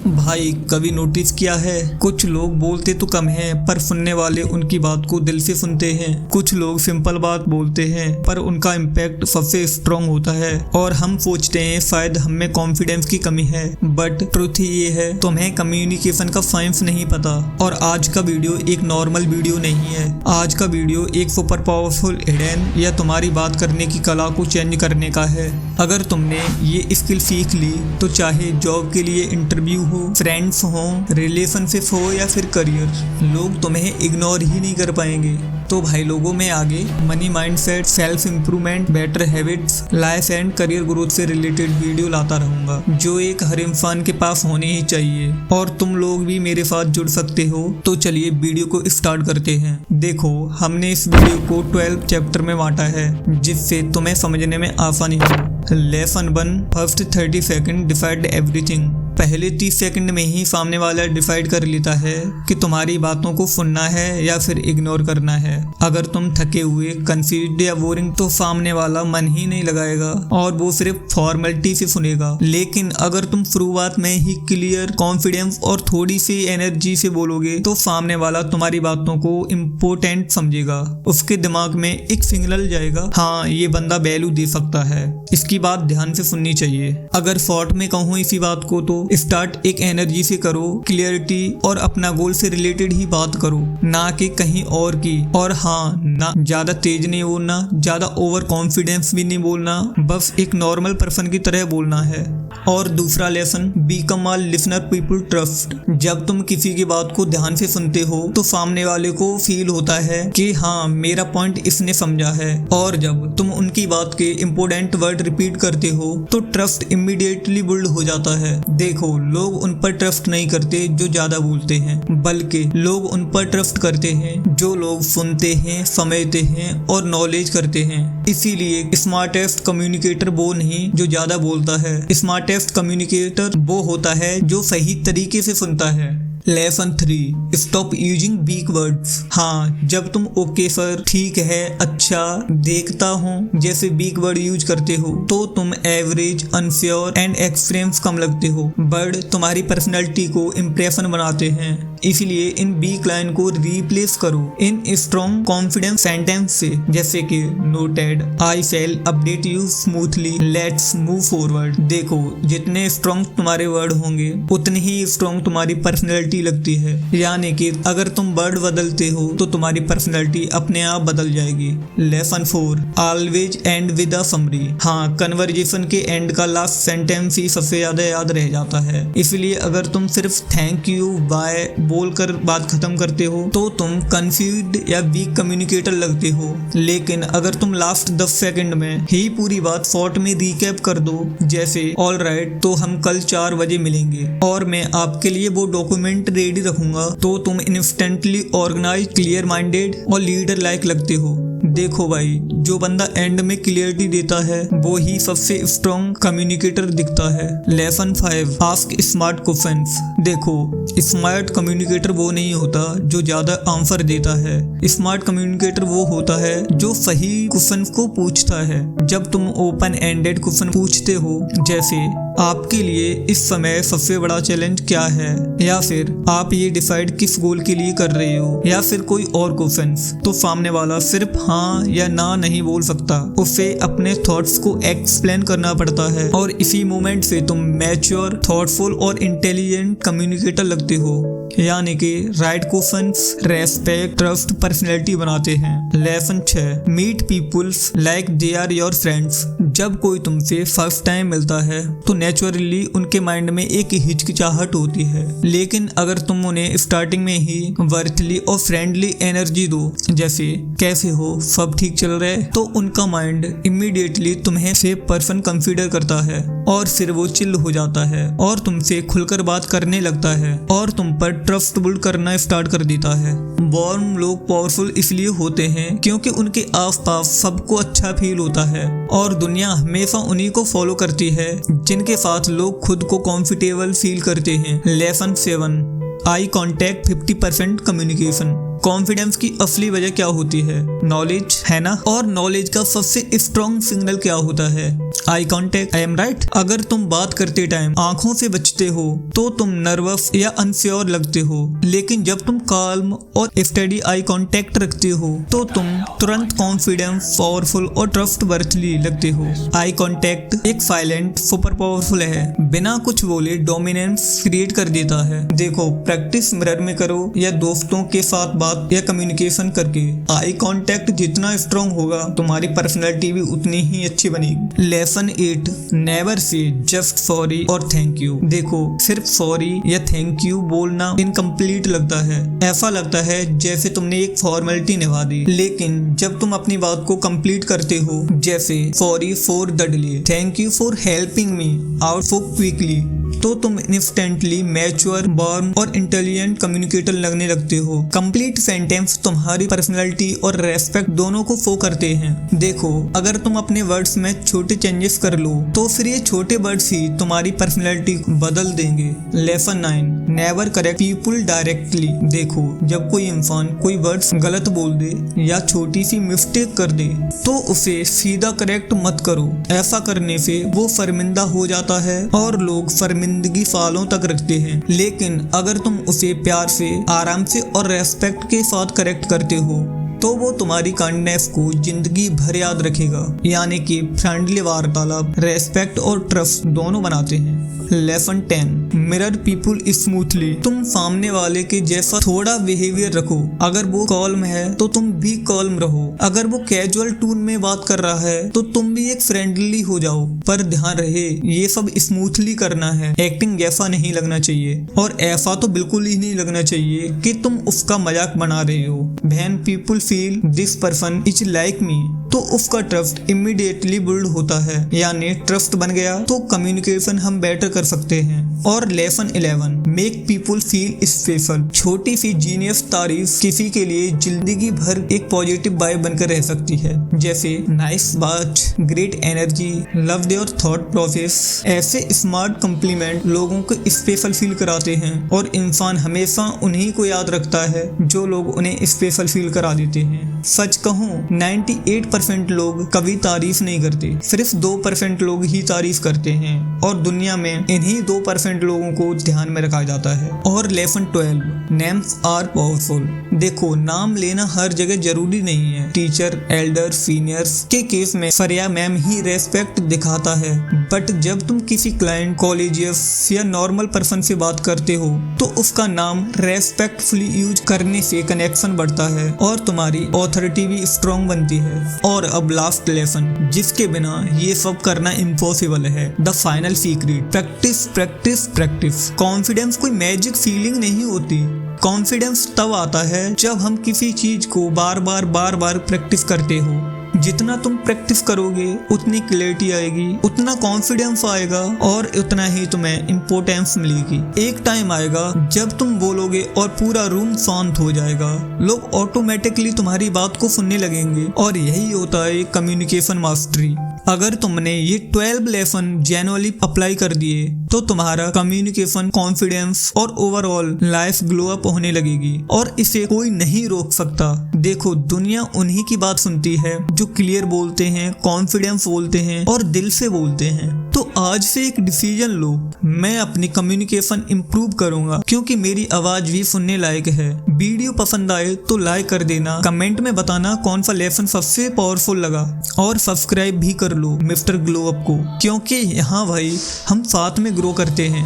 भाई कभी नोटिस किया है, कुछ लोग बोलते तो कम हैं पर सुनने वाले उनकी बात को दिल से सुनते हैं। कुछ लोग सिंपल बात बोलते हैं पर उनका इम्पैक्ट सबसे स्ट्रॉन्ग होता है और हम सोचते हैं शायद हम में कॉन्फिडेंस की कमी है, बट ट्रुथ ये है तुम्हें कम्युनिकेशन का साइंस नहीं पता। और आज का वीडियो एक नॉर्मल वीडियो नहीं है, आज का वीडियो एक सुपर पावरफुल हिडन या तुम्हारी बात करने की कला को चेंज करने का है। अगर तुमने ये स्किल सीख ली तो चाहे जॉब के लिए इंटरव्यू हो, फ्रेंड्स हो, रिलेशनशिप हो या फिर करियर, लोग तुम्हें इग्नोर ही नहीं कर पाएंगे। तो भाई लोगों में आगे money mindset, self improvement, better habits, life and career growth से रिलेटेड वीडियो लाता रहूंगा जो एक हर इंसान के पास होनी ही चाहिए और तुम लोग भी मेरे साथ जुड़ सकते हो। तो चलिए वीडियो को स्टार्ट करते हैं। देखो हमने इस वीडियो को 12 चैप्टर में बांटा है जिससे तुम्हें समझने में आसानी हो। Lesson 1 first 30 second decide everything. पहले 30 सेकंड में ही सामने वाला डिसाइड कर लेता है कि तुम्हारी बातों को सुनना है या फिर इग्नोर करना है। अगर तुम थके हुए, कंफ्यूज्ड या बोरिंग तो सामने वाला मन ही नहीं लगाएगा और वो सिर्फ फॉर्मेलिटी से सुनेगा। लेकिन अगर तुम शुरुआत में ही क्लियर, कॉन्फिडेंस और थोड़ी सी एनर्जी से बोलोगे तो सामने वाला तुम्हारी बातों को इम्पोर्टेंट समझेगा। उसके दिमाग में एक सिग्नल जाएगा, हाँ ये बंदा वैल्यू दे सकता है, इसकी बात ध्यान से सुननी चाहिए। अगर शॉर्ट में कहूँ इसी बात को तो स्टार्ट एक एनर्जी से करो, क्लियरिटी और अपना गोल से रिलेटेड ही बात करो, ना कि कहीं और की। और हाँ, ना ज्यादा तेज नहीं बोलना, ज्यादा ओवर कॉन्फिडेंस भी नहीं बोलना, बस एक नॉर्मल पर्सन की तरह बोलना है। और दूसरा lesson, become a listener people trust. जब तुम किसी की बात को ध्यान से सुनते हो तो सामने वाले को फील होता है कि हाँ मेरा पॉइंट इसने समझा है। और जब तुम उनकी बात के इम्पोर्टेंट वर्ड रिपीट करते हो तो ट्रस्ट इमीडिएटली बिल्ड हो जाता है। देखो लोग उन पर ट्रस्ट नहीं करते जो ज्यादा बोलते हैं, बल्कि लोग उन पर ट्रस्ट करते हैं जो लोग सुनते हैं, समझते हैं और नॉलेज करते हैं। इसीलिए स्मार्टेस्ट कम्युनिकेटर वो नहीं जो ज्यादा बोलता है, स्मार्टेस्ट कम्युनिकेटर वो होता है जो सही तरीके से सुनता है। Lesson 3 stop using weak words. हाँ, जब तुम ओके सर, ठीक है, अच्छा, देखता हूँ जैसे वीक वर्ड यूज करते हो तो तुम एवरेज, अनश्योर एंड एक्सट्रीम्स कम लगते हो। वर्ड तुम्हारी पर्सनैलिटी को इम्प्रेशन बनाते हैं, इसलिए इन वीक लाइन को रिप्लेस करो इन स्ट्रॉन्ग कॉन्फिडेंस सेंटेंस से, जैसे कि noted, I shall update you smoothly, let's move forward. देखो जितने स्ट्रॉन्ग तुम्हारे वर्ड होंगे उतनी ही स्ट्रॉन्ग तुम्हारी पर्सनैलिटी लगती है। यानी कि अगर तुम वर्ड बदलते हो तो तुम्हारी पर्सनैलिटी अपने आप बदल जाएगी। Lesson 4 always and with a summary. हाँ, कन्वर्जेशन के एंड का लास्ट सेंटेंस ही सबसे ज्यादा याद रह जाता है, इसलिए अगर तुम सिर्फ थैंक यू, बाय बोलकर बात खत्म करते हो तो तुम कंफ्यूज्ड या वीक कम्युनिकेटर लगते हो। लेकिन अगर तुम लास्ट 10 सेकंड में ही पूरी बात शॉर्ट में रिकैप कर दो, जैसे ऑल राइट तो हम कल 4 बजे मिलेंगे और मैं आपके लिए वो डॉक्यूमेंट रेडी रखूंगा, तो तुम इंस्टेंटली ऑर्गेनाइज, क्लियर माइंडेड और लीडर लाइक लगते हो। देखो भाई, जो बंदा एंड में क्लियरिटी देता है वो ही सबसे स्ट्रॉन्ग कम्युनिकेटर दिखता है। Lesson 5 ask smart questions. देखो स्मार्ट कम्युनिकेटर वो नहीं होता जो ज्यादा आंसर देता है, स्मार्ट कम्युनिकेटर वो होता है जो सही क्वेश्चन को पूछता है। जब तुम ओपन एंडेड क्वेश्चन पूछते हो, जैसे आपके लिए इस समय सबसे बड़ा चैलेंज क्या है, या फिर आप ये डिसाइड किस गोल के लिए कर रहे हो, या फिर कोई और क्वेश्चंस, तो सामने वाला सिर्फ हाँ या ना नहीं बोल सकता, उसे अपने थॉट्स को एक्सप्लेन करना पड़ता है। और इसी मोमेंट से तुम मैच्योर, थॉटफुल और इंटेलिजेंट कम्युनिकेटर लगते हो। यानी कि right questions respect, trust, personality बनाते हैं। Lesson 6 meet peoples like they are your friends. जब कोई तुमसे फर्स्ट टाइम मिलता है तो नेचुरली उनके माइंड में एक हिचकिचाहट होती है, लेकिन अगर तुम उन्हें स्टार्टिंग में ही वर्थली और फ्रेंडली एनर्जी दो, जैसे कैसे हो, सब ठीक चल रहा है, तो उनका माइंड इमीडिएटली तुम्हें से पर्सन कंसीडर करता है और फिर वो चिल हो जाता है और तुमसे खुलकर बात करने लगता है और तुम पर ट्रस्ट बिल्ड करना स्टार्ट कर देता है। वार्म लोग पावरफुल इसलिए होते हैं क्योंकि उनके आसपास सबको अच्छा फील होता है और दुनिया हमेशा उन्हीं को फॉलो करती है जिनके साथ लोग खुद को कंफर्टेबल फील करते हैं। Lesson 7 eye contact 50% communication. Confidence की असली वजह क्या होती है? नॉलेज, है ना? और नॉलेज का सबसे स्ट्रॉन्ग सिग्नल क्या होता है? Eye contact. I am right? अगर तुम बात करते टाइम आंखों से बचते हो तो तुम नर्वस या अनश्योर लगते हो, लेकिन जब तुम काल्म और स्टडी आई कॉन्टेक्ट रखते हो तो तुम तुरंत कॉन्फिडेंस, पावरफुल और ट्रस्टवर्थी लगते हो। आई कॉन्टेक्ट एक साइलेंट सुपर पावरफुल है, बिना कुछ बोले डोमिनेंस क्रिएट कर देता है। देखो, प्रैक्टिस मिरर में करो या दोस्तों के साथ बात या कम्युनिकेशन करके। आई कॉन्टेक्ट जितना स्ट्रॉन्ग होगा तुम्हारी पर्सनैलिटी भी उतनी ही अच्छी बनेगी। Lesson 8, never say just sorry और थैंक यू। देखो, सिर्फ सॉरी या थैंक यू बोलना इनकम्प्लीट लगता है। ऐसा लगता है जैसे तुमने एक फॉर्मेलिटी निभा दी, लेकिन जब तुम अपनी बात को कंप्लीट करते हो, जैसे sorry for the delay, thank you for helping me out so quickly, तो तुम इंस्टेंटली मैच्योर, वार्म और इंटेलिजेंट कम्युनिकेटर लगने लगते हो। कंप्लीट सेंटेंस तुम्हारी पर्सनैलिटी और रेस्पेक्ट दोनों को शो करते हैं। देखो, अगर तुम अपने वर्ड्स में छोटे चेंजेस कर लो तो फिर ये छोटे वर्ड्स ही तुम्हारी पर्सनैलिटी बदल देंगे। Lesson 9, never correct people directly. देखो, जब कोई इंसान कोई वर्ड्स गलत बोल दे या छोटी सी मिस्टेक कर दे तो उसे सीधा करेक्ट मत करो। ऐसा करने से वो शर्मिंदा हो जाता है और लोग शर्मिंदगी सालों तक रखते हैं। लेकिन अगर तुम उसे प्यार से, आराम से और रेस्पेक्ट के साथ करेक्ट करते हो तो वो तुम्हारी काइंडनेस को जिंदगी भर याद रखेगा। यानी कि फ्रेंडली वार्तालाप रेस्पेक्ट और ट्रस्ट दोनों बनाते हैं। Lesson 10, mirror people smoothly. तुम सामने वाले के जैसा थोड़ा बिहेवियर रखो। अगर वो कॉल्म है तो तुम भी कॉल्म रहो। अगर वो कैजुअल टून में बात कर रहा है तो तुम भी एक फ्रेंडली हो जाओ। पर ध्यान रहे, ये सब स्मूथली करना है, एक्टिंग जैसा नहीं लगना चाहिए। और ऐसा तो बिल्कुल ही नहीं लगना चाहिए कि तुम उसका मजाक बना रहे हो। When people feel this person is like me, तो उसका ट्रस्ट इमीडिएटली बिल्ड होता है। यानी ट्रस्ट बन गया तो कम्युनिकेशन हम बेटर कर सकते हैं। और lesson 11, make people feel special. छोटी सी जीनियस तारीफ किसी के लिए जिंदगी भर एक पॉजिटिव वाइब बनकर रह सकती है। जैसे नाइस बात, great energy, love your thought process. ऐसे स्मार्ट कॉम्प्लीमेंट लोगों को स्पेशल फील कराते हैं और इंसान हमेशा उन्हीं को याद रखता है जो लोग उन्हें स्पेशल फील करा देते हैं। सच कहूँ, 98% लोग कभी तारीफ नहीं करते, सिर्फ 2% लोग ही तारीफ करते हैं और दुनिया में इन्हीं 2% लोगों को ध्यान में रखा जाता है। और लेसन 12, नेम्स आर पावरफुल। देखो, नाम लेना हर जगह जरूरी नहीं है। टीचर, एल्डर, सीनियर्स के केस में फरिया मैम ही रेस्पेक्ट दिखाता है। बट जब तुम किसी क्लाइंट, कॉलेजियस या नॉर्मल पर्सन से बात करते हो तो उसका नाम रेस्पेक्टफुली यूज करने से कनेक्शन बढ़ता है और तुम्हारी ऑथोरिटी भी स्ट्रॉन्ग बनती है। और अब लास्ट लेसन, जिसके बिना ये सब करना इम्पॉसिबल है, the final secret, practice practice practice. Confidence कोई मैजिक फीलिंग नहीं होती। कॉन्फिडेंस तब आता है जब हम किसी चीज को बार बार प्रैक्टिस करते हो। जितना तुम प्रैक्टिस करोगे उतनी क्लैरिटी आएगी, उतना कॉन्फिडेंस आएगा और उतना ही तुम्हें इम्पोर्टेंस मिलेगी। एक टाइम आएगा जब तुम बोलोगे और पूरा रूम शांत हो जाएगा, लोग ऑटोमेटिकली तुम्हारी बात को सुनने लगेंगे। और यही होता है कम्युनिकेशन मास्टरी। अगर तुमने ये 12 लेसन जेन्युइनली अप्लाई कर दिए तो तुम्हारा कम्युनिकेशन, कॉन्फिडेंस और ओवरऑल लाइफ ग्लो अप होने लगेगी और इसे कोई नहीं रोक सकता। देखो, दुनिया उन्हीं की बात सुनती है जो क्लियर बोलते हैं, कॉन्फिडेंस बोलते हैं और दिल से बोलते हैं। तो आज से एक डिसीजन लो, मैं अपनी कम्युनिकेशन इम्प्रूव करूंगा क्योंकि मेरी आवाज भी सुनने लायक है। वीडियो पसंद आए तो लाइक कर देना, कमेंट में बताना कौन सा लेसन सबसे पावरफुल लगा और सब्सक्राइब भी कर लो मिस्टर ग्लो अप को, क्योंकि यहाँ भाई हम साथ में ग्रो करते हैं।